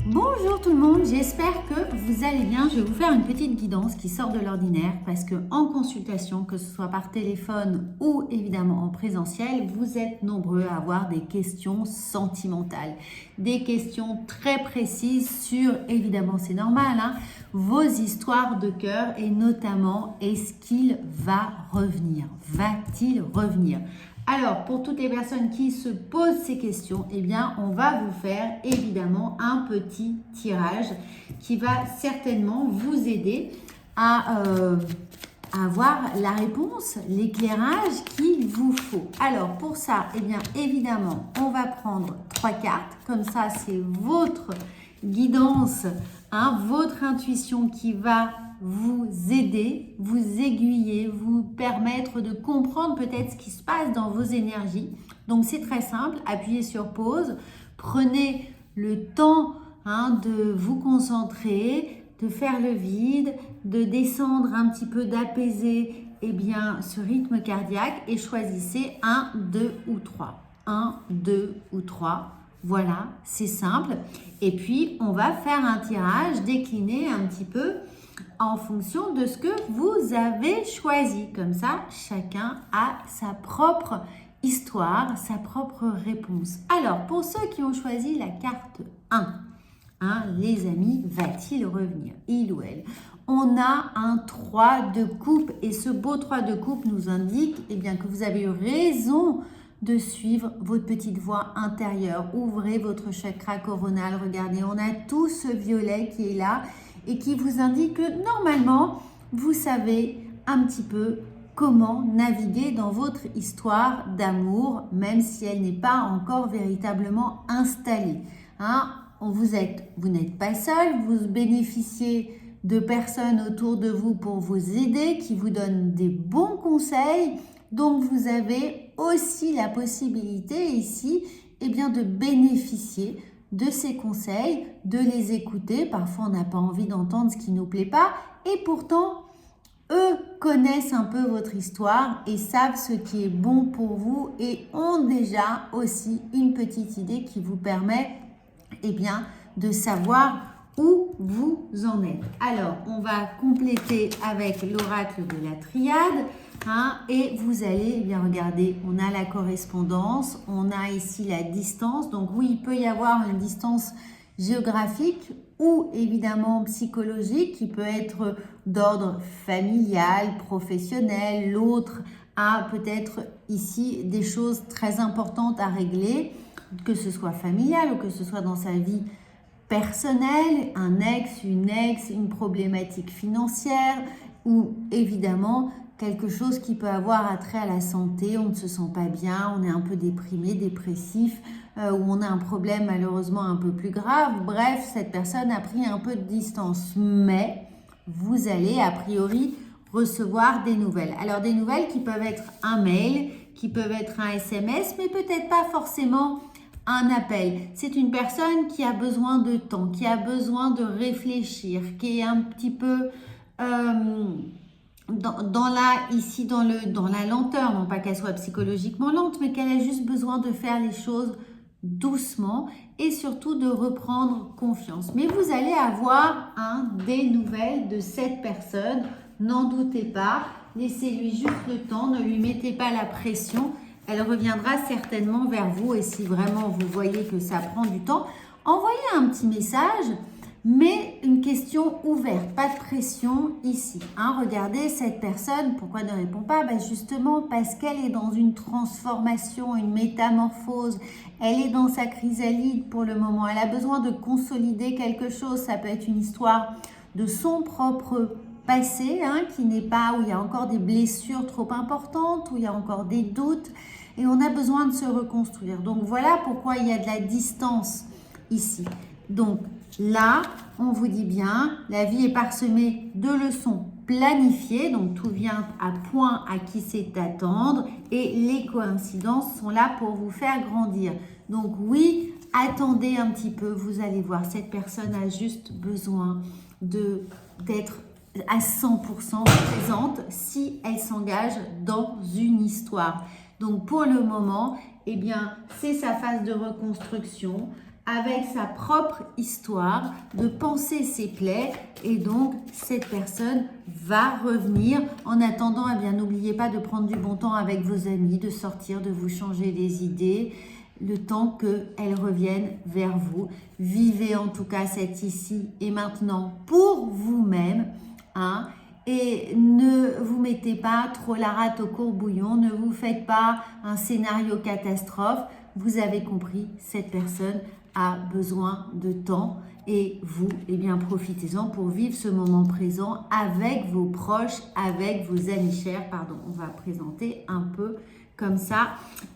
Bonjour tout le monde, j'espère que vous allez bien. Je vais vous faire une petite guidance qui sort de l'ordinaire parce que en consultation, que ce soit par téléphone ou évidemment en présentiel, vous êtes nombreux à avoir des questions sentimentales, des questions très précises sur, évidemment c'est normal, vos histoires de cœur et notamment est-ce qu'il va revenir? Va-t-il revenir? Alors, pour toutes les personnes qui se posent ces questions, eh bien, on va vous faire évidemment un petit tirage qui va certainement vous aider à avoir la réponse, l'éclairage qu'il vous faut. Alors, pour ça, eh bien, évidemment, on va prendre 3 cartes. Comme ça, c'est votre guidance, votre intuition qui va vous aider, vous aiguiller, vous permettre de comprendre peut-être ce qui se passe dans vos énergies. Donc c'est très simple, appuyez sur pause, prenez le temps de vous concentrer, de faire le vide, de descendre un petit peu, d'apaiser ce rythme cardiaque et choisissez 1, 2 ou 3. 1, 2 ou 3. Voilà, c'est simple. Et puis, on va faire un tirage décliné un petit peu en fonction de ce que vous avez choisi. Comme ça, chacun a sa propre histoire, sa propre réponse. Alors, pour ceux qui ont choisi la carte 1, les amis, va-t-il revenir, il ou elle? On a un 3 de coupe et ce beau 3 de coupe nous indique que vous avez eu raison de suivre votre petite voix intérieure. Ouvrez votre chakra coronal, regardez, on a tout ce violet qui est là et qui vous indique que normalement, vous savez un petit peu comment naviguer dans votre histoire d'amour, même si elle n'est pas encore véritablement installée. Vous n'êtes pas seul, vous bénéficiez de personnes autour de vous pour vous aider, qui vous donnent des bons conseils. Donc, vous avez aussi la possibilité ici de bénéficier de ces conseils, de les écouter. Parfois, on n'a pas envie d'entendre ce qui ne nous plaît pas. Et pourtant, eux connaissent un peu votre histoire et savent ce qui est bon pour vous et ont déjà aussi une petite idée qui vous permet de savoir où vous en êtes. Alors, on va compléter avec l'oracle de la triade. Et vous allez regarder, on a la correspondance, on a ici la distance. Donc oui, il peut y avoir une distance géographique ou évidemment psychologique qui peut être d'ordre familial, professionnel. L'autre a peut-être ici des choses très importantes à régler, que ce soit familial ou que ce soit dans sa vie personnelle, un ex, une problématique financière ou évidemment quelque chose qui peut avoir attrait à la santé, on ne se sent pas bien, on est un peu déprimé, dépressif, ou on a un problème malheureusement un peu plus grave. Bref, cette personne a pris un peu de distance, mais vous allez a priori recevoir des nouvelles. Alors des nouvelles qui peuvent être un mail, qui peuvent être un SMS, mais peut-être pas forcément un appel. C'est une personne qui a besoin de temps, qui a besoin de réfléchir, qui est un petit peu dans la lenteur, non pas qu'elle soit psychologiquement lente, mais qu'elle a juste besoin de faire les choses doucement et surtout de reprendre confiance. Mais vous allez avoir des nouvelles de cette personne, n'en doutez pas, laissez-lui juste le temps, ne lui mettez pas la pression, elle reviendra certainement vers vous et si vraiment vous voyez que ça prend du temps, envoyez un petit message, mais une question ouverte, pas de pression ici. Regardez cette personne, pourquoi elle ne répond pas? Justement parce qu'elle est dans une transformation, une métamorphose. Elle est dans sa chrysalide pour le moment. Elle a besoin de consolider quelque chose. Ça peut être une histoire de son propre passé, qui n'est pas, où il y a encore des blessures trop importantes, où il y a encore des doutes. Et on a besoin de se reconstruire. Donc voilà pourquoi il y a de la distance ici. Donc là, on vous dit bien, la vie est parsemée de leçons planifiées, donc tout vient à point à qui c'est attendre et les coïncidences sont là pour vous faire grandir. Donc oui, attendez un petit peu, vous allez voir, cette personne a juste besoin d'être à 100% présente si elle s'engage dans une histoire. Donc pour le moment, c'est sa phase de reconstruction. avec sa propre histoire, de panser ses plaies et donc cette personne va revenir. En attendant, eh bien, n'oubliez pas de prendre du bon temps avec vos amis, de sortir, de vous changer les idées, le temps qu'elle revienne vers vous. Vivez en tout cas cet ici et maintenant pour vous-même, hein, et ne vous mettez pas trop la rate au courbouillon, ne vous faites pas un scénario catastrophe. Vous avez compris, cette personne a besoin de temps et vous, eh bien, profitez-en pour vivre ce moment présent avec vos proches, avec vos amis chers. Pardon, on va présenter un peu comme ça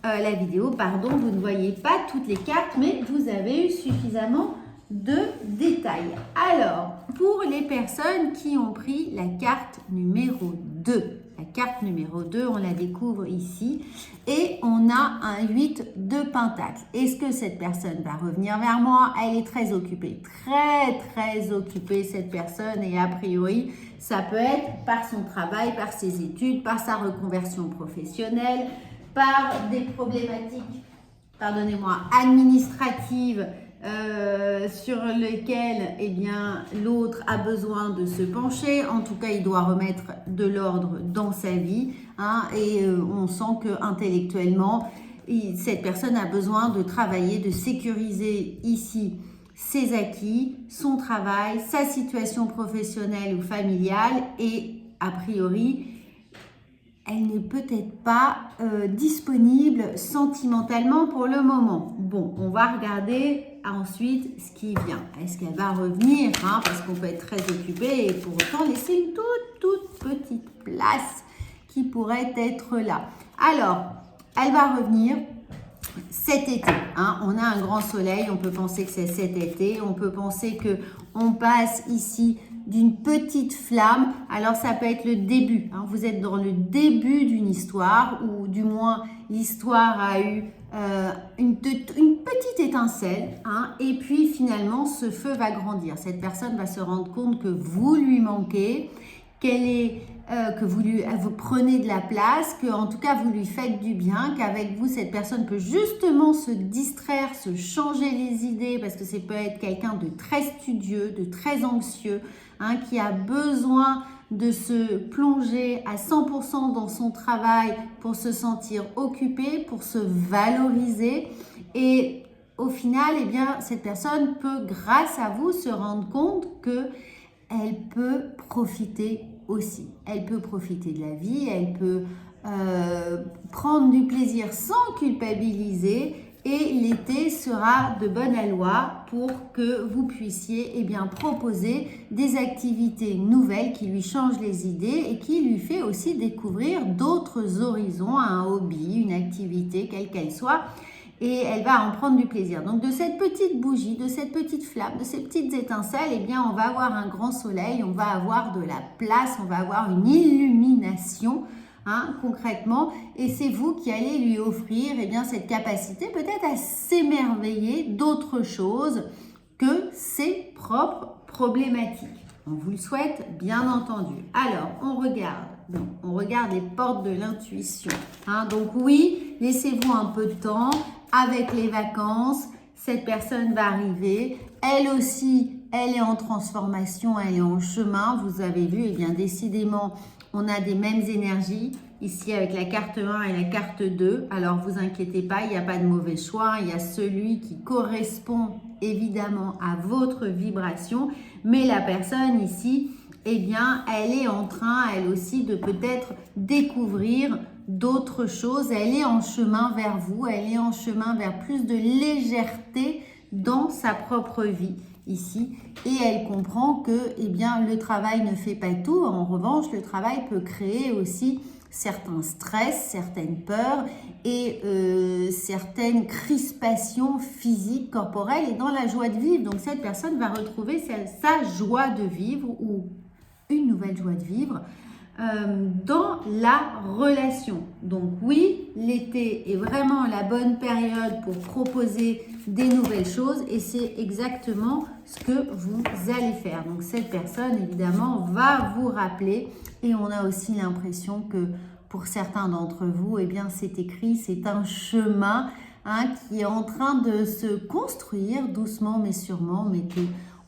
la vidéo. Pardon, vous ne voyez pas toutes les cartes, mais vous avez eu suffisamment de détails. Alors, pour les personnes qui ont pris la carte numéro 2, la carte numéro 2, on la découvre ici et on a un 8 de Pentacle. Est-ce que cette personne va revenir vers moi? Elle est très occupée, très occupée cette personne et a priori, ça peut être par son travail, par ses études, par sa reconversion professionnelle, par des problématiques, pardonnez-moi, administratives sur lesquelles eh bien, l'autre a besoin de se pencher. En tout cas, il doit remettre de l'ordre dans sa vie, hein, et on sent que intellectuellement, cette personne a besoin de travailler, de sécuriser ici ses acquis, son travail, sa situation professionnelle ou familiale et a priori, elle n'est peut-être pas disponible sentimentalement pour le moment. Bon, on va regarder ensuite ce qui vient. Est-ce qu'elle va revenir, hein, parce qu'on peut être très occupé et pour autant laisser une toute petite place qui pourrait être là. Alors, elle va revenir cet été, hein. On a un grand soleil, on peut penser que c'est cet été, on peut penser que on passe ici d'une petite flamme, alors ça peut être le début, hein. Vous êtes dans le début d'une histoire ou du moins l'histoire a eu une petite étincelle, hein, et puis finalement ce feu va grandir. Cette personne va se rendre compte que vous lui manquez, que vous prenez de la place, que en tout cas vous lui faites du bien, qu'avec vous cette personne peut justement se distraire, se changer les idées parce que ça peut être quelqu'un de très studieux, de très anxieux, hein, qui a besoin de se plonger à 100% dans son travail pour se sentir occupé, pour se valoriser et au final, eh bien, cette personne peut, grâce à vous, se rendre compte qu'elle peut profiter aussi. Elle peut profiter de la vie, elle peut prendre du plaisir sans culpabiliser et l'été sera de bonne aloi pour que vous puissiez eh bien, proposer des activités nouvelles qui lui changent les idées et qui lui fait aussi découvrir d'autres horizons, un hobby, une activité, quelle qu'elle soit. Et elle va en prendre du plaisir. Donc, de cette petite bougie, de cette petite flamme, de ces petites étincelles, eh bien, on va avoir un grand soleil, on va avoir de la place, on va avoir une illumination, hein, concrètement. Et c'est vous qui allez lui offrir eh bien, cette capacité peut-être à s'émerveiller d'autre chose que ses propres problématiques. On vous le souhaite, bien entendu. Alors, on regarde les portes de l'intuition, hein. Donc oui, laissez-vous un peu de temps. Avec les vacances, cette personne va arriver. Elle aussi, elle est en transformation, elle est en chemin. Vous avez vu, eh bien décidément, on a des mêmes énergies ici avec la carte 1 et la carte 2. Alors, vous inquiétez pas, il n'y a pas de mauvais choix. Il y a celui qui correspond évidemment à votre vibration. Mais la personne ici, eh bien, elle est en train, elle aussi, de peut-être découvrir d'autres choses. Elle est en chemin vers vous, elle est en chemin vers plus de légèreté dans sa propre vie ici. Et elle comprend que, eh bien, le travail ne fait pas tout. En revanche, le travail peut créer aussi certains stress, certaines peurs et certaines crispations physiques, corporelles et dans la joie de vivre. Donc, cette personne va retrouver sa joie de vivre ou une nouvelle joie de vivre dans la relation. Donc oui, l'été est vraiment la bonne période pour proposer des nouvelles choses et c'est exactement ce que vous allez faire. Donc cette personne évidemment va vous rappeler et on a aussi l'impression que pour certains d'entre vous, eh bien c'est écrit, c'est un chemin qui est en train de se construire doucement mais sûrement, mais que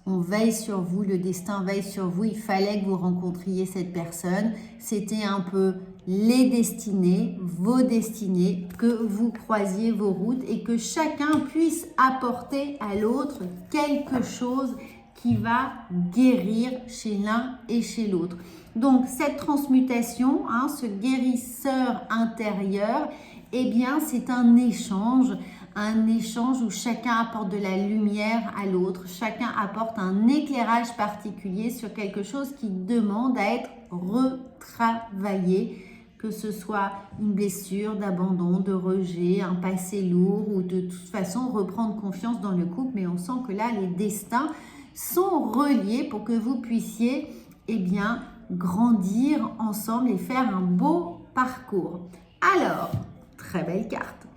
on veille sur vous, le destin veille sur vous. Il fallait que vous rencontriez cette personne. C'était un peu les destinées, vos destinées, que vous croisiez vos routes et que chacun puisse apporter à l'autre quelque chose qui va guérir chez l'un et chez l'autre. Donc, cette transmutation, ce guérisseur intérieur, eh bien, c'est un échange où chacun apporte de la lumière à l'autre, chacun apporte un éclairage particulier sur quelque chose qui demande à être retravaillé, que ce soit une blessure d'abandon, de rejet, un passé lourd ou de toute façon reprendre confiance dans le couple. Mais on sent que là, les destins sont reliés pour que vous puissiez, eh bien, grandir ensemble et faire un beau parcours. Alors, très belle carte.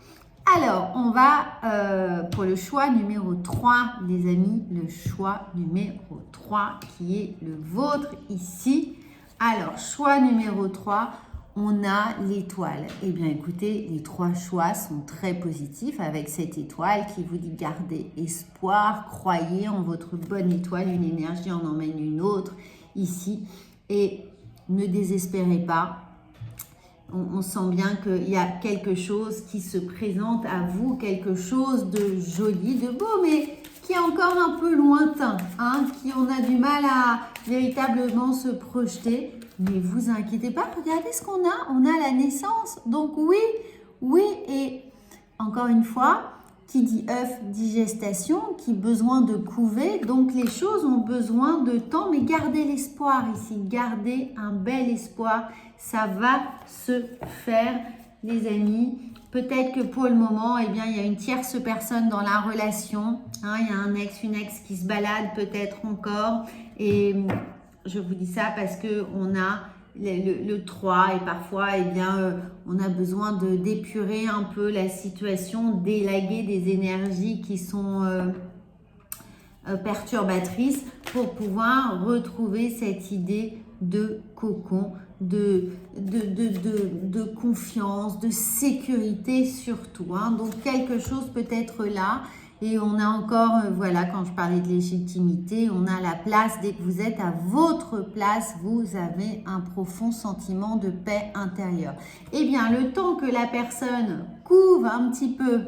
Alors, on va pour le choix numéro 3, les amis, le choix numéro 3 qui est le vôtre ici. Alors, choix numéro 3, on a l'étoile. Eh bien, écoutez, les 3 choix sont très positifs avec cette étoile qui vous dit gardez espoir, croyez en votre bonne étoile, une énergie en emmène une autre ici et ne désespérez pas. On sent bien qu'il y a quelque chose qui se présente à vous, quelque chose de joli, de beau, mais qui est encore un peu lointain, qui on a du mal à véritablement se projeter. Mais vous inquiétez pas, regardez ce qu'on a. On a la naissance. Donc oui, et encore une fois, qui dit œuf dit gestation, qui besoin de couver. Donc les choses ont besoin de temps, mais gardez l'espoir ici, gardez un bel espoir. Ça va se faire, les amis. Peut-être que pour le moment, eh bien, il y a une tierce personne dans la relation. Il y a un ex, une ex qui se balade peut-être encore. Et je vous dis ça parce qu'on a le 3 et parfois, eh bien, on a besoin d'épurer un peu la situation, d'élaguer des énergies qui sont perturbatrices pour pouvoir retrouver cette idée de cocon, de confiance, de sécurité surtout. Donc, quelque chose peut être là. Et on a encore, voilà, quand je parlais de légitimité, on a la place. Dès que vous êtes à votre place, vous avez un profond sentiment de paix intérieure. Eh bien, le temps que la personne couve un petit peu,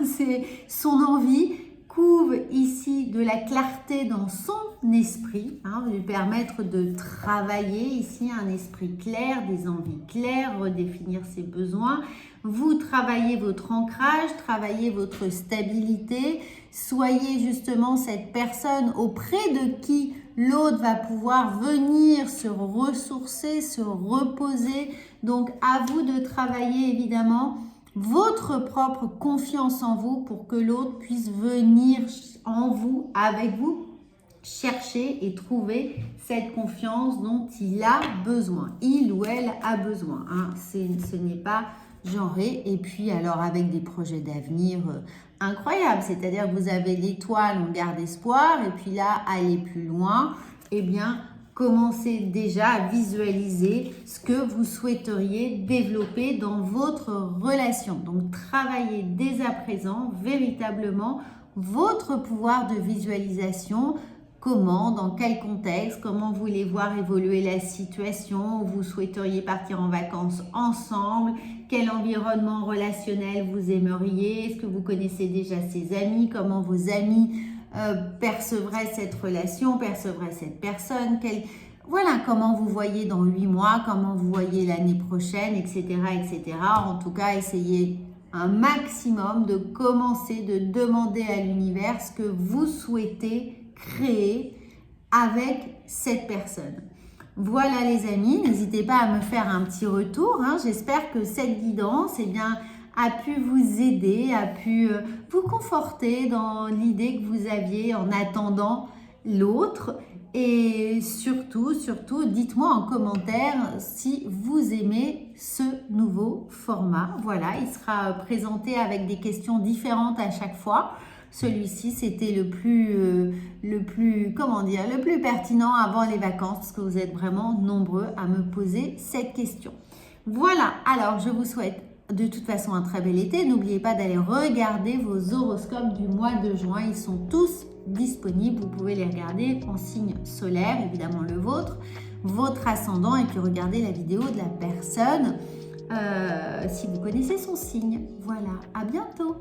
c'est son envie, couve ici de la clarté dans son esprit, lui permettre de travailler ici un esprit clair, des envies claires, redéfinir ses besoins. Vous travaillez votre ancrage, travaillez votre stabilité, soyez justement cette personne auprès de qui l'autre va pouvoir venir se ressourcer, se reposer. Donc à vous de travailler évidemment votre propre confiance en vous pour que l'autre puisse venir en vous, avec vous, chercher et trouver cette confiance dont il a besoin, il ou elle a besoin. Ce n'est pas genré. Et puis alors avec des projets d'avenir incroyables, c'est-à-dire que vous avez l'étoile, on garde espoir, et puis là, aller plus loin, eh bien, commencez déjà à visualiser ce que vous souhaiteriez développer dans votre relation. Donc, travaillez dès à présent véritablement votre pouvoir de visualisation. Comment, dans quel contexte, comment vous voulez voir évoluer la situation, où vous souhaiteriez partir en vacances ensemble, quel environnement relationnel vous aimeriez, est-ce que vous connaissez déjà ses amis, comment vos amis percevraient cette relation, percevraient cette personne, voilà, comment vous voyez dans 8 mois, comment vous voyez l'année prochaine, etc., etc. En tout cas, essayez un maximum de commencer, de demander à l'univers ce que vous souhaitez créer avec cette personne. Voilà les amis, n'hésitez pas à me faire un petit retour. J'espère que cette guidance a pu vous aider, a pu vous conforter dans l'idée que vous aviez en attendant l'autre. Et surtout, dites-moi en commentaire si vous aimez ce nouveau format. Voilà, il sera présenté avec des questions différentes à chaque fois. Celui-ci, c'était le plus pertinent avant les vacances parce que vous êtes vraiment nombreux à me poser cette question. Voilà, alors je vous souhaite de toute façon un très bel été. N'oubliez pas d'aller regarder vos horoscopes du mois de juin. Ils sont tous disponibles. Vous pouvez les regarder en signe solaire, évidemment le vôtre, votre ascendant, et puis regarder la vidéo de la personne si vous connaissez son signe. Voilà, à bientôt!